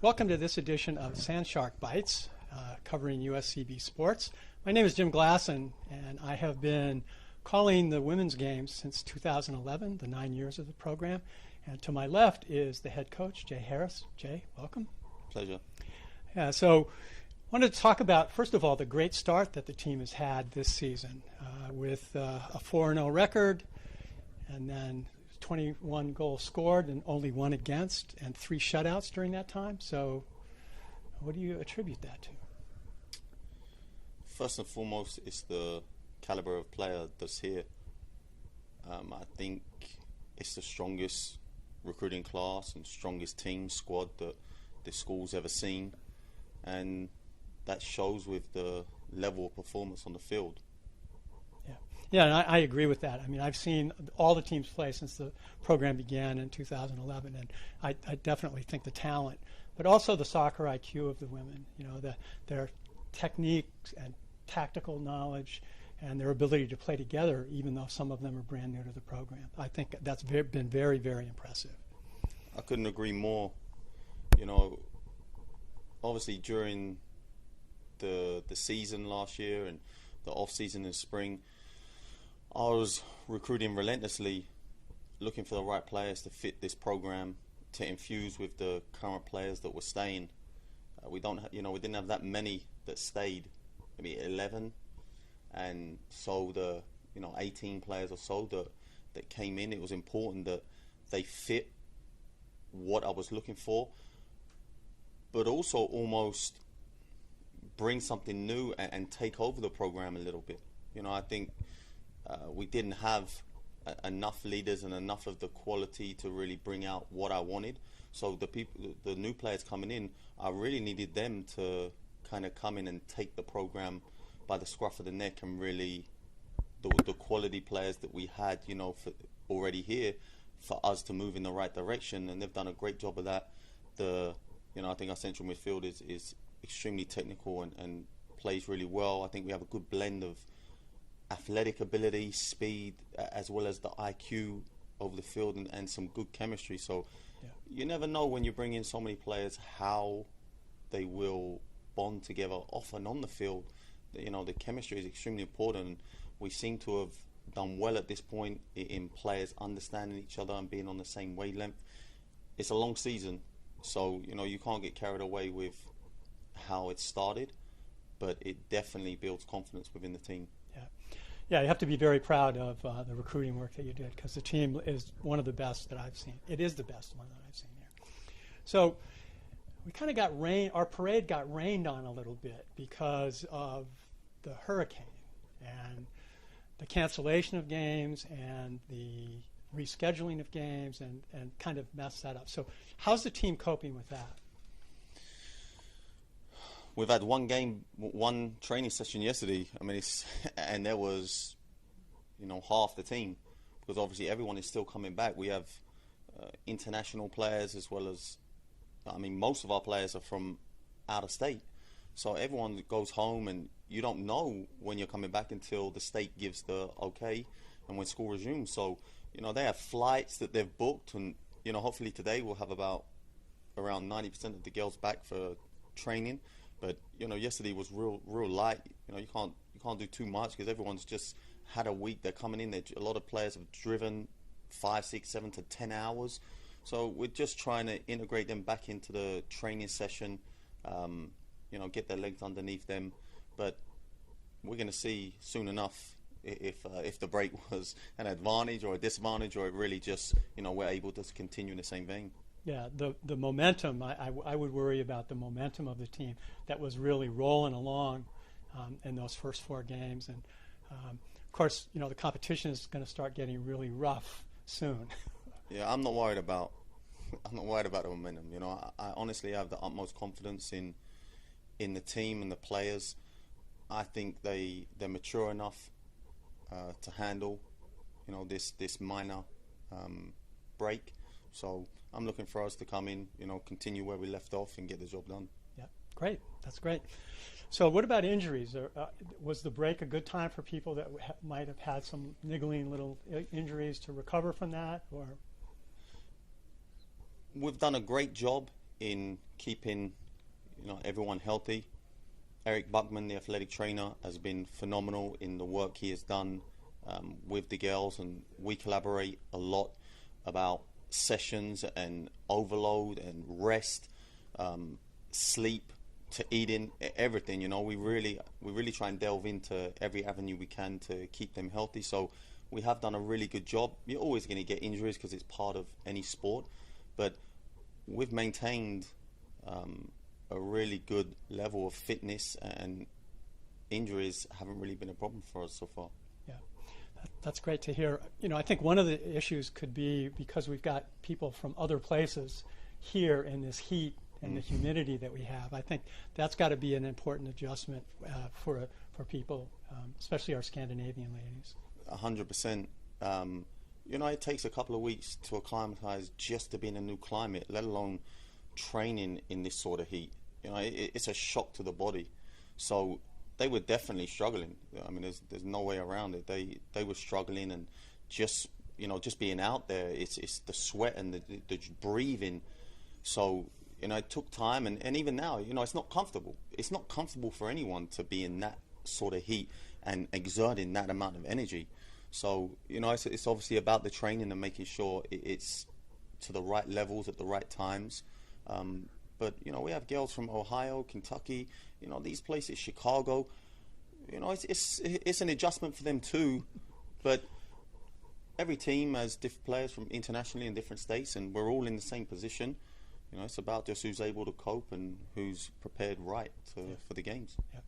Welcome to this edition of Sandshark Bites, covering USCB sports. My name is Jim Glasson, and I have been calling the women's games since 2011, the 9 years of the program. And to my left is the head coach, Jay Harris. Jay, welcome. Pleasure. Yeah, so I wanted to talk about, first of all, the great start that the team has had this season with a 4-0 record, and then 21 goals scored and only one against, and 3 shutouts during that time. So what do you attribute that to? First and foremost, it's the caliber of player that's here. I think it's the strongest recruiting class and strongest team squad that the school's ever seen, and that shows with the level of performance on the field. Yeah, and I agree with that. I mean, I've seen all the teams play since the program began in 2011, and I definitely think the talent, but also the soccer IQ of the women, you know, their techniques and tactical knowledge and their ability to play together, even though some of them are brand new to the program. I think that's been very, very impressive. I couldn't agree more. You know, obviously during the season last year and the off-season in spring, I was recruiting relentlessly, looking for the right players to fit this program, to infuse with the current players that were staying. We didn't have that many that stayed, maybe 11, and so the 18 players or so that came in, it was important that they fit what I was looking for, but also almost bring something new and take over the program a little bit. You know, I think we didn't have enough leaders and enough of the quality to really bring out what I wanted. So the new players coming in, I really needed them to kind of come in and take the program by the scruff of the neck, and really the quality players that we had, for already here, for us to move in the right direction, and they've done a great job of that. I think our central midfield is extremely technical and plays really well. I think we have a good blend of athletic ability, speed, as well as the IQ over the field, and some good chemistry. So you never know when you bring in so many players how they will bond together off and on the field. The chemistry is extremely important. We seem to have done well at this point in players understanding each other and being on the same wavelength. It's a long season, so you can't get carried away with how it started, but it definitely builds confidence within the team. Yeah, you have to be very proud of the recruiting work that you did, because the team is one of the best that I've seen. It is the best one that I've seen there. So we kind of our parade got rained on a little bit because of the hurricane and the cancellation of games and the rescheduling of games, and kind of messed that up. So how's the team coping with that? We've had one training session yesterday. I mean, and there was, half the team, because obviously everyone is still coming back. We have international players, as well as, most of our players are from out of state. So everyone goes home, and you don't know when you're coming back until the state gives the okay and when school resumes. So, they have flights that they've booked, and, hopefully today we'll have about around 90% of the girls back for training. But yesterday was real light. You can't do too much because everyone's just had a week. They're coming in. A lot of players have driven 5, 6, 7 to 10 hours. So we're just trying to integrate them back into the training session. Get their legs underneath them. But we're going to see soon enough if the break was an advantage or a disadvantage, or it really just we're able to continue in the same vein. Yeah, the momentum, I would worry about the momentum of the team that was really rolling along in those first 4 games. And, of course, the competition is going to start getting really rough soon. Yeah, I'm not worried about the momentum. I honestly have the utmost confidence in the team and the players. I think they're mature enough to handle, this minor break. So I'm looking for us to come in, continue where we left off and get the job done. Yeah, great. That's great. So what about injuries? Was the break a good time for people that might have had some niggling little injuries to recover from that? Or we've done a great job in keeping, everyone healthy. Eric Buckman, the athletic trainer, has been phenomenal in the work he has done with the girls, and we collaborate a lot about sessions and overload and rest, sleep to eating, everything. We really try and delve into every avenue we can to keep them healthy. So we have done a really good job. You're always going to get injuries because it's part of any sport, but we've maintained a really good level of fitness, and injuries haven't really been a problem for us so far. Yeah, that's great to hear. I think one of the issues could be because we've got people from other places here in this heat and the humidity that we have. I think that's got to be an important adjustment for people, especially our Scandinavian ladies. 100%. It takes a couple of weeks to acclimatize just to be in a new climate, let alone training in this sort of heat. It's a shock to the body. So they were definitely struggling. I mean, there's no way around it. They were struggling, and just being out there, it's the sweat and the breathing. So it took time, and even now, it's not comfortable. It's not comfortable for anyone to be in that sort of heat and exerting that amount of energy. So it's obviously about the training and making sure it's to the right levels at the right times. But we have girls from Ohio, Kentucky, these places, Chicago. It's an adjustment for them too. But every team has different players from internationally in different states, and we're all in the same position. It's about just who's able to cope and who's prepared for the games. Yeah.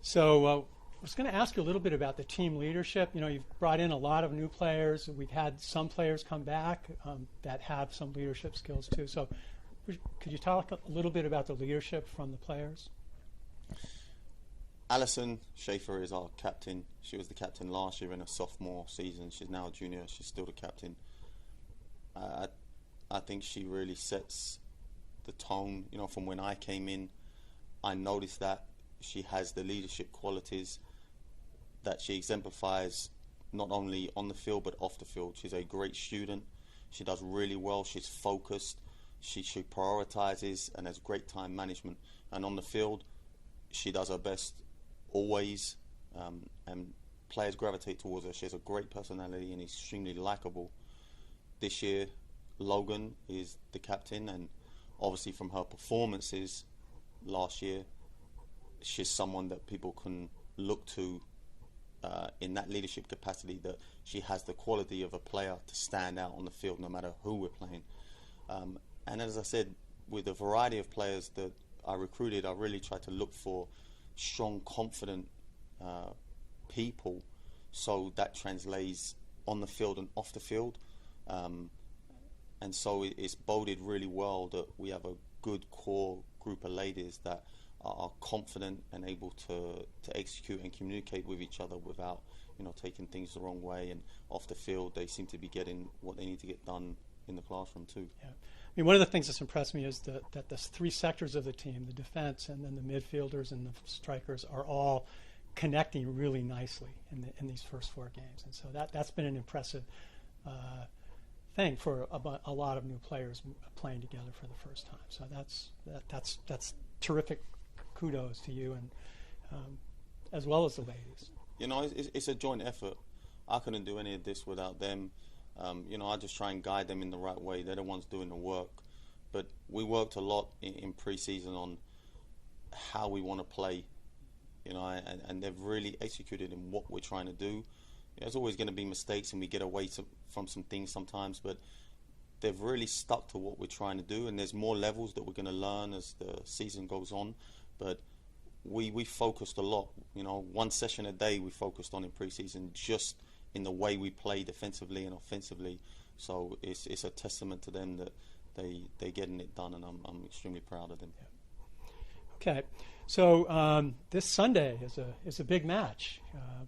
So I was going to ask you a little bit about the team leadership. You've brought in a lot of new players. We've had some players come back that have some leadership skills too. So could you talk a little bit about the leadership from the players? Alison Schaefer is our captain. She was the captain last year in her sophomore season. She's now a junior. She's still the captain. I think she really sets the tone. From when I came in, I noticed that she has the leadership qualities that she exemplifies not only on the field but off the field. She's a great student. She does really well. She's focused. She prioritizes and has great time management. And on the field, she does her best always, and players gravitate towards her. She has a great personality and extremely likable. This year, Logan is the captain, and obviously from her performances last year, she's someone that people can look to in that leadership capacity, that she has the quality of a player to stand out on the field no matter who we're playing. And as I said, with the variety of players that I recruited, I really tried to look for strong, confident people, so that translates on the field and off the field. And so it's boded really well that we have a good core group of ladies that are confident and able to execute and communicate with each other without taking things the wrong way. And off the field, they seem to be getting what they need to get done in the classroom too. Yeah. I mean, one of the things that's impressed me is that the three sectors of the team, the defense and then the midfielders and the strikers, are all connecting really nicely in these first four games. And so that's been an impressive thing for a lot of new players playing together for the first time. So that's terrific. Kudos to you, and as well as the ladies. It's a joint effort. I couldn't do any of this without them. I just try and guide them in the right way. They're the ones doing the work. But we worked a lot in pre-season on how we want to play, and they've really executed in what we're trying to do. There's always going to be mistakes, and we get away from some things sometimes, but they've really stuck to what we're trying to do, and there's more levels that we're going to learn as the season goes on. But we focused a lot. One session a day we focused on in pre-season, just in the way we play defensively and offensively. So it's a testament to them that they're getting it done, and I'm extremely proud of them. Yeah. Okay, so this Sunday is a big match,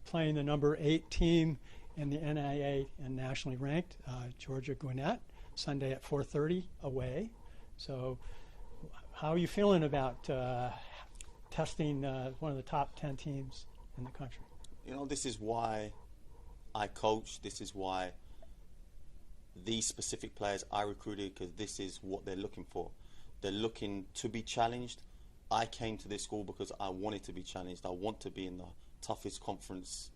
playing the number 8 team in the NAIA and nationally ranked, Georgia Gwinnett, Sunday at 4:30 away. So how are you feeling about testing one of the top 10 teams in the country? This is why I coach. This is why these specific players I recruited because this is what they're looking for. They're looking to be challenged. I came to this school because I wanted to be challenged. I want to be in the toughest conference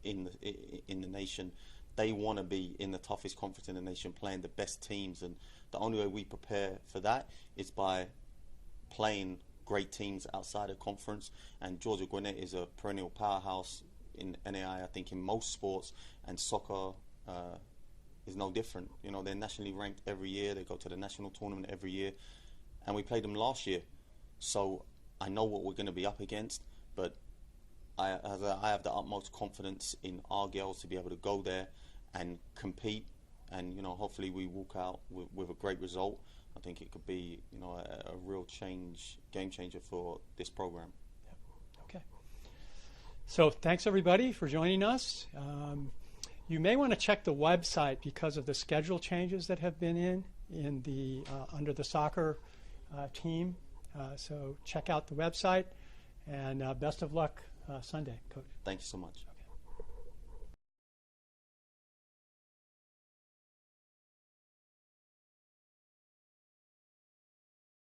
in the nation. They want to be in the toughest conference in the nation, playing the best teams, and the only way we prepare for that is by playing great teams outside of conference. And Georgia Gwinnett is a perennial powerhouse in NAI, I think, in most sports, and soccer is no different. You know, they're nationally ranked every year. They go to the national tournament every year, and we played them last year. So I know what we're going to be up against, but I have the utmost confidence in our girls to be able to go there and compete, and you know, hopefully we walk out with a great result. I think it could be, you know, a real game changer for this program. Okay. So thanks everybody for joining us. You may want to check the website because of the schedule changes that have been in the under the soccer team. So check out the website, and best of luck Sunday, Coach. Thank you so much.